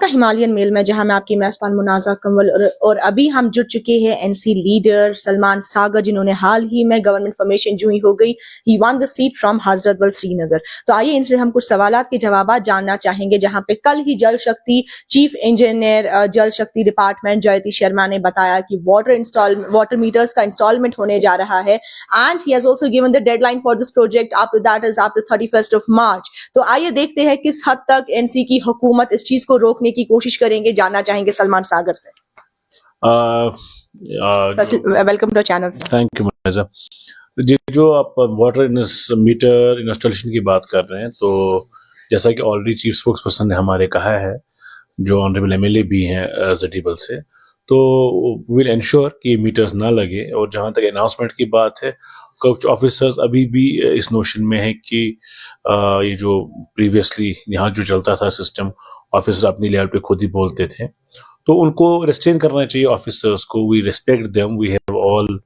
आपका Himalayan mail में, जहां मैं आपकी मेजबान मुनाजा कंवल और अभी हम जुड़ चुके हैं एनसी लीडर सलमान सागर, जिन्होंने हाल ही में गवर्नमेंट फॉर्मेशन जो ही हो गई, he won the seat from Hazratbal Srinagar. तो आइए इनसे हम कुछ सवालात के जवाब जानना चाहेंगे, जहां पे कल ही जल शक्ति चीफ इंजीनियर जल शक्ति डिपार्टमेंट जयति शर्मा ने बताया कि वाटर मीटर्स का इंस्टॉलमेंट होने जा रहा है, and he has also given the deadline for this project after that is after 31st of March। तो आइए देखते हैं किस हद तक एनसी की हुकूमत इस चीज को रोकने की कोशिश करेंगे, जानना चाहेंगे सलमान सागर से। Welcome to channel. Thank you मैजा। जो आप वाटर मीटर इंस्टॉलेशन की बात कर रहे हैं, तो जैसा कि ऑलरेडी चीफ स्पोक्स पर्सन ने हमारे कहा है, जो ऑनरेबल एमएलए भी हैं जटीबल से, तो विल इंश्योर कि मीटर्स ना लगे। और जहां तक अनाउंसमेंट की बात है, कुछ ऑफिसर्स अभी भी इस नोशन में है कि ये जो प्रीवियसली यहाँ जो चलता था सिस्टम, ऑफिसर अपनी लेवल पे खुद ही बोलते थे, तो उनको रिस्ट्रेन करना चाहिए ऑफिसर्स को। We respect them, we have all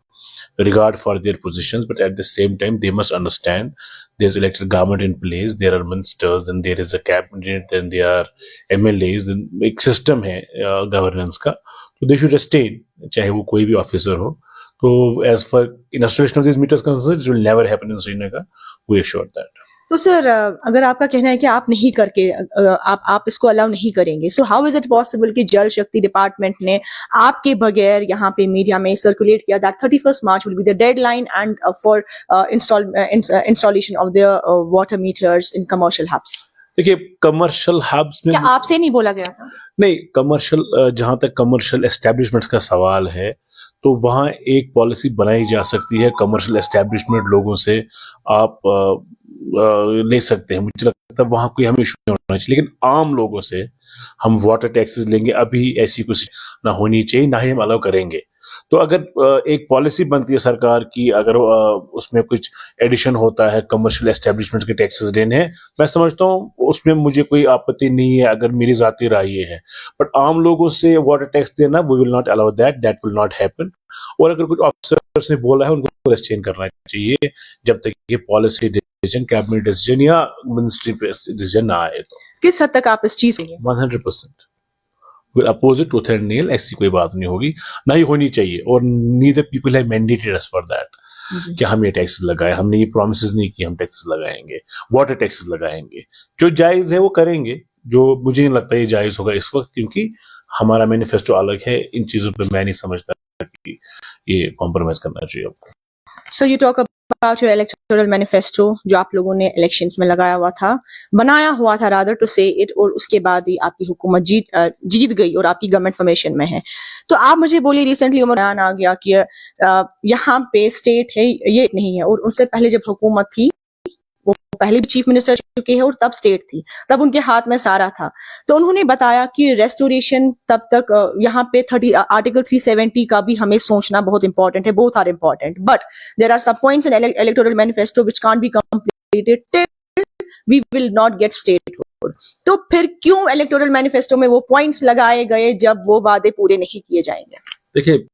regard for their positions, but at the same time they must understand there's elected government in place, there are ministers, and there is a cabinet, then there are MLAs, then एक system है governance का, तो they should restrain, चाहे वो कोई भी officer हो। तो as for installation of these meters concerned, it will never happen in Srinagar, we assure that। तो सर, अगर आपका कहना है कि आप नहीं करके आप इसको अलाउ नहीं करेंगे, so how is it possible कि जल शक्ति डिपार्टमेंट ने आपके बगैर यहाँ पे मीडिया में सर्कुलेट किया that 31st March will be the deadline and for installation of the water meters in commercial hubs? देखिए, कमर्शियल हब्स में क्या आपसे नहीं बोला गया था? नहीं, कमर्शियल, जहां तक कमर्शियल एस्टेब्लिशमेंट्स का सवाल है, तो वहाँ एक पॉलिसी बनाई जा सकती है। कमर्शियल एस्टेब्लिशमेंट लोगों से आप ले सकते हैं, मुझे लगता है वहाँ कोई हमें इशू नहीं होना चाहिए। लेकिन आम लोगों से हम वाटर टैक्सेस लेंगे, अभी ऐसी कुछ ना होनी चाहिए, ना ही हम अलाउ करेंगे। तो अगर एक पॉलिसी बनती है सरकार की, अगर उसमें कुछ एडिशन होता है, कमर्शियल एस्टेब्लिशमेंट के टैक्सेस लेने हैं, मैं समझता हूँ उसमें मुझे कोई आपत्ति नहीं है, अगर मेरी जाती राय ये है। बट आम लोगों से वाटर टैक्स देना, we will not allow that, that will not happen. और अगर कुछ ऑफिसर्स ने बोला है, उनको रेस्ट्रेन करना चाहिए जब तक ये पॉलिसी डिसीजन, कैबिनेट डिसीजन या मिनिस्ट्री डिसीजन ना आए। तो किस हद तक आप इस चीज 100% will oppose it tooth and nail, ऐसी कोई बात नहीं होगी, ना ही होनी चाहिए। और neither people have mandated us for that कि हम ये टैक्सेस लगाए, हमने ये प्रोमिसेस नहीं किए हम टैक्सेस लगाएंगे, वाटर टैक्सेस लगाएंगे। जो जायज है वो करेंगे, जो मुझे नहीं लगता ये जायज होगा इस वक्त, क्योंकि हमारा मैनिफेस्टो अलग है। इन चीजों पे मैं नहीं समझता कि ये कॉम्प्रोमाइज करना चाहिए। So you talk about your electoral manifesto, जो आप लोगों ने इलेक्शंस में लगाया हुआ था, बनाया हुआ था rather to say it, और उसके बाद ही आपकी हुकूमत जीत गई और आपकी गवर्नमेंट फॉर्मेशन में है। तो आप मुझे बोलिए, रिसेंटली बयान आ गया कि यहाँ पे स्टेट है ये नहीं है, और उससे पहले जब हुकूमत थी, वो पहले भी चीफ मिनिस्टर चुके हैं और तब स्टेट थी, तब उनके हाथ में सारा था। तो उन्होंने बताया कि रेस्टोरेशन तब तक यहाँ पे आर्टिकल 370 का भी हमें सोचना बहुत इंपॉर्टेंट है, both are important, but there are some points in electoral manifesto which can't be completed till we will not get statehood. तो फिर क्यों इलेक्टोरल मैनिफेस्टो में वो पॉइंट्स लगाए गए जब वो वादे पूरे नहीं किए जाएंगे? देखिए,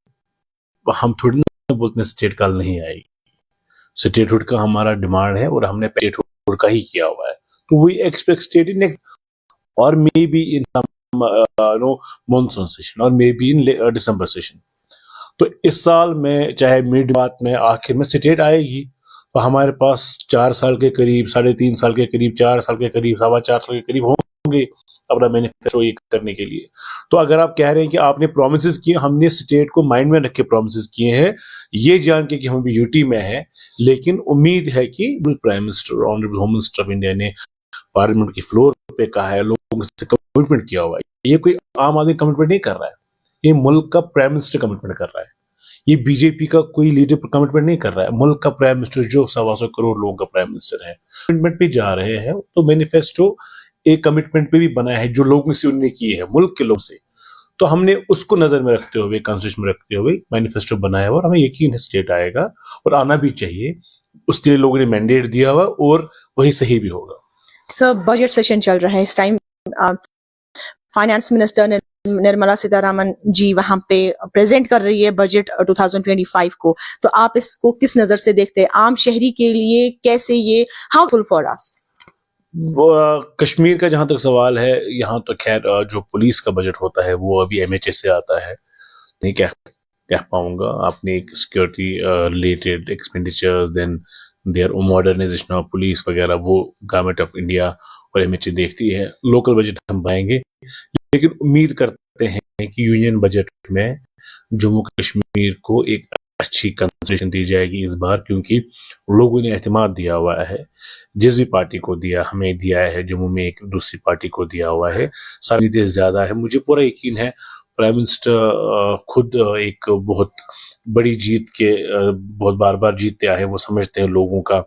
हम थोड़ी ना बोलते हैं स्टेट कल नहीं आएगी। स्टेटहुड का हमारा डिमांड है और हमने स्टेटहुड का ही किया हुआ है। तो we expect state in next, और may be in monsoon session, और may be in December session. तो इस साल में चाहे मिड बात में आखिर में स्टेट आएगी, तो हमारे पास 4 साल के करीब, 3.5 साल के करीब, 4 साल के करीब, 4.25 साल के करीब होंगे अपना मैनिफेस्टो ये करने के लिए। तो अगर आप कह रहे हैं कि आपने प्रोमिसेस किए, हमने स्टेट को माइंड में रख के प्रोमिसेस किए हैं, ये जान के कि हम भी यूटी में हैं, लेकिन उम्मीद है कि prime minister, honourable home minister of India ने पार्लियामेंट की फ्लोर पे कहा है, लोगों से कमिटमेंट किया हुआ है। ये कोई आम आदमी कमिटमेंट नहीं कर रहा है, ये मुल्क का प्राइम मिनिस्टर कमिटमेंट कर रहा है। ये बीजेपी का कोई लीडर कमिटमेंट नहीं कर रहा है, मुल्क का प्राइम मिनिस्टर जो 125 करोड़ लोगों का प्राइम मिनिस्टर है, कमिटमेंट पे जा रहे हैं। तो मैनिफेस्टो एक कमिटमेंट पे भी बना है जो लोगों से उन्होंने की है, मुल्क के लोग से। तो हमने उसको नजर में रखते हुए, कॉन्स्टिट्यूशन में रखते हुए मैनिफेस्टो बनाया हुआ, और हमें यकीन है स्टेट आएगा और आना भी चाहिए। उसके लिए लोगों ने मैंडेट दिया हुआ और वही सही भी होगा। सर, बजट सेशन चल रहा है इस time, finance minister Nirmala Sitharaman ji वहां पे प्रेजेंट कर रही है बजट 2025 को, तो आप इसको किस नजर से देखते हैं? आम शहरी के लिए कैसे ये हाउफुल फॉर अस? कश्मीर का जहां तक सवाल है, यहाँ तो खैर जो पुलिस का बजट होता है वो अभी एमएचए से आता है, नहीं कह पाऊंगा। आपने एक security related expenditures, then their modernisation of police वगैरह, वो गवर्नमेंट ऑफ इंडिया और एमएचए देखती है। लोकल बजट हम पाएंगे, लेकिन उम्मीद करते हैं कि यूनियन बजट में जम्मू कश्मीर को एक अच्छी कंसेशन दी जाएगी इस बार, क्योंकि लोगों ने एतमाद दिया हुआ है। जिस भी पार्टी को दिया, हमें दिया है, जम्मू में एक दूसरी पार्टी को दिया हुआ है, सारी ज्यादा है। मुझे पूरा यकीन है प्राइम मिनिस्टर खुद एक बहुत बड़ी जीत के बहुत बार बार जीतते आए हैं। वो समझते हैं लोगों का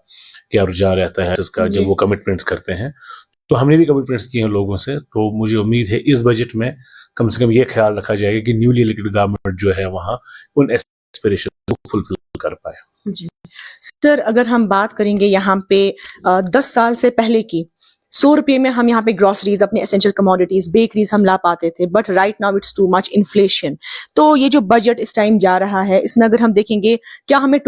क्या रुझान रहता है इसका, जब वो कमिटमेंट्स करते हैं। तो हमने भी कमिटमेंट्स किए हैं लोगों से, तो मुझे उम्मीद है इस बजट में कम से कम ये ख्याल रखा जाएगा कि न्यूली इलेक्टेड गवर्नमेंट जो है वहाँ उन एस्पिरेशन को फुलफिल कर पाए। जी सर, अगर हम बात करेंगे यहाँ पे 10 साल से पहले की, 100 रुपये में हम यहाँ पे ग्रोसरीज, अपने एसेंशियल कमोडिटीज, बेकरीज हम ला पाते थे, but right now it's too much inflation. तो ये जो बजट इस टाइम जा रहा है, इसमें अगर हम देखेंगे, क्या हमें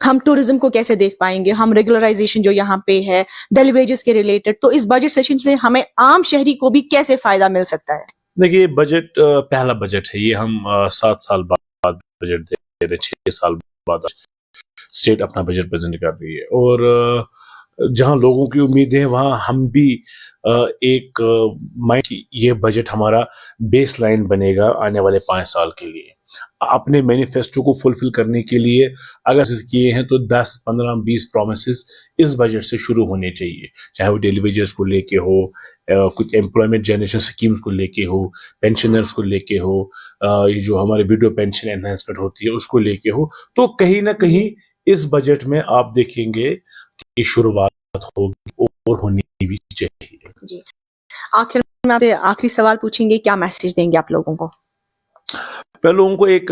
हम टूरिज्म को कैसे देख पाएंगे, हम रेगुलराइजेशन जो यहाँ पे है, डेली वेजेस के रिलेटेड, तो इस बजट सेशन से हमें आम शहरी को भी कैसे फायदा मिल सकता है? देखिए, बजट पहला बजट है ये, हम 7 साल बाद बजट दे रहे, 6 साल बाद स्टेट अपना बजट प्रेजेंट कर रही है, और जहां लोगों की उम्मीदें हैं वहां हम भी एक माइंड की ये बजट हमारा बेस लाइन बनेगा आने वाले 5 साल के लिए। अपने मैनिफेस्टो को फुलफिल करने के लिए अगर किए हैं तो 10, 15, 20 प्रोमिसेस इस बजट से शुरू होने चाहिए, चाहे वो डेली वेजेस को लेके हो, कुछ एम्प्लॉयमेंट जनरेशन स्कीम्स को लेके हो, पेंशनर्स को लेके हो, ये जो हमारे विडो पेंशन एनहांसमेंट होती है उसको लेके हो। तो कहीं ना कहीं इस बजट में आप देखेंगे कि शुरुआत होगी और होनी भी चाहिए। जी, आखिर में आपसे आखिरी सवाल पूछेंगे, क्या मैसेज देंगे आप लोगों को? मैं लोगों को एक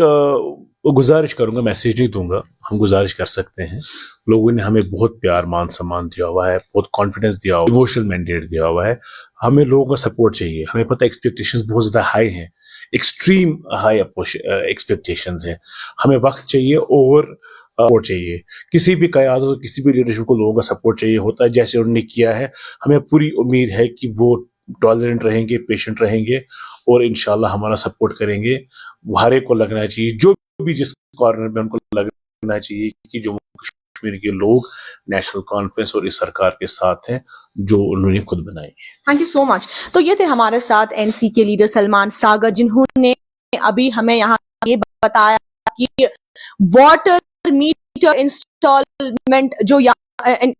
गुजारिश करूंगा, मैसेज नहीं दूंगा, हम गुजारिश कर सकते हैं। लोगों ने हमें बहुत प्यार, मान सम्मान दिया हुआ है, बहुत कॉन्फिडेंस दिया हुआ है, इमोशनल मैंडेट दिया हुआ है। हमें लोगों का सपोर्ट चाहिए। हमें पता है एक्सपेक्टेशंस बहुत ज्यादा हाई हैं, एक्सट्रीम हाई एक्सपेक्टेशंस हैं। हमें वक्त चाहिए और सपोर्ट चाहिए। किसी भी क़यादत, किसी भी लीडरशिप को लोगों का सपोर्ट चाहिए होता है, जैसे उन्होंने किया है। हमें पूरी उम्मीद है कि वो टॉलरेंट रहेंगे, पेशेंट रहेंगे और इंशाल्लाह हमारा सपोर्ट करेंगे। हर एक को लगना चाहिए, जो भी जिस कॉर्नर में, उनको लगना चाहिए कि जम्मू कश्मीर के लोग नेशनल कॉन्फ्रेंस और इस सरकार के साथ हैं जो उन्होंने खुद बनाई है। Thank you so much. तो ये थे हमारे साथ एनसी के लीडर सलमान सागर, जिन्होंने अभी हमें यहाँ ये बताया कि वाटर मीटर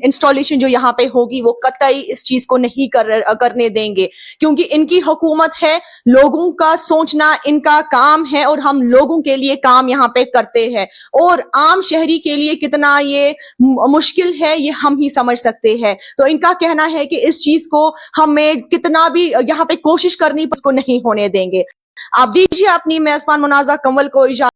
इंस्टॉलेशन जो यहाँ पे होगी, वो कतई इस चीज को नहीं करने देंगे, क्योंकि इनकी हुकूमत है, लोगों का सोचना इनका काम है, और हम लोगों के लिए काम यहाँ पे करते हैं। और आम शहरी के लिए कितना ये मुश्किल है, ये हम ही समझ सकते हैं। तो इनका कहना है कि इस चीज को हमें कितना भी यहाँ पे कोशिश करनी, उसको नहीं होने देंगे। आप दीजिए अपनी मेजबान मुनाजा कंवल को इजाजत।